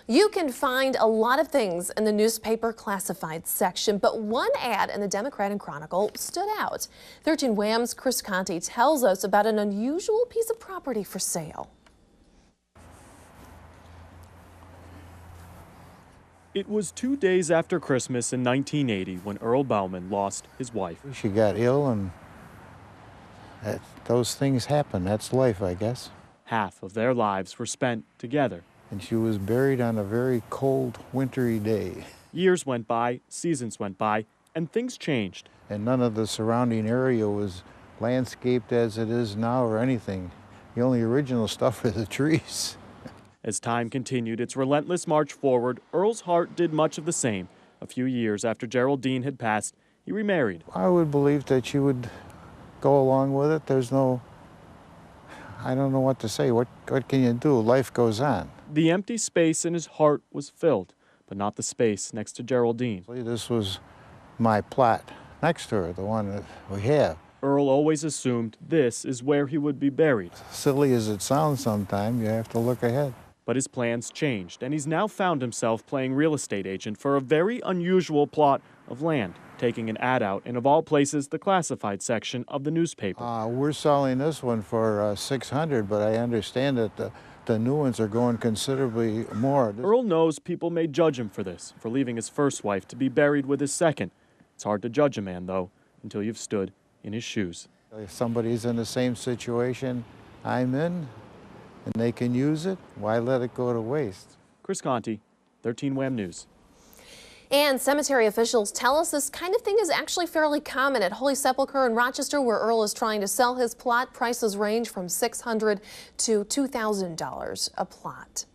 You can find a lot of things in the newspaper classified section, but one ad in the Democrat and Chronicle stood out. 13 Wham's Chris Conti tells us about an unusual piece of property for sale. It was 2 days after Christmas in 1980 when Earl Bauman lost his wife. She got ill, and those things happen. That's life, I guess. Half of their lives were spent together. And she was buried on a very cold, wintry day. Years went by, seasons went by, and things changed. And none of the surrounding area was landscaped as it is now or anything. The only original stuff are the trees. As time continued its relentless march forward, Earl's heart did much of the same. A few years after Geraldine had passed, he remarried. I would believe that she would go along with it. I don't know what to say. What can you do? Life goes on. The empty space in his heart was filled, but not the space next to Geraldine. This was my plot next to her, the one that we have. Earl always assumed this is where he would be buried. Silly as it sounds sometimes, you have to look ahead. But his plans changed, and he's now found himself playing real estate agent for a very unusual plot of land, taking an ad out in, of all places, the classified section of the newspaper. We're selling this one for $600, but I understand that the new ones are going considerably more. Earl knows people may judge him for this, for leaving his first wife to be buried with his second. It's hard to judge a man, though, until you've stood in his shoes. If somebody's in the same situation I'm in, and they can use it, why let it go to waste? Chris Conti, 13 Wham News. And cemetery officials tell us this kind of thing is actually fairly common at Holy Sepulchre in Rochester, where Earl is trying to sell his plot. Prices range from $600 to $2,000 a plot.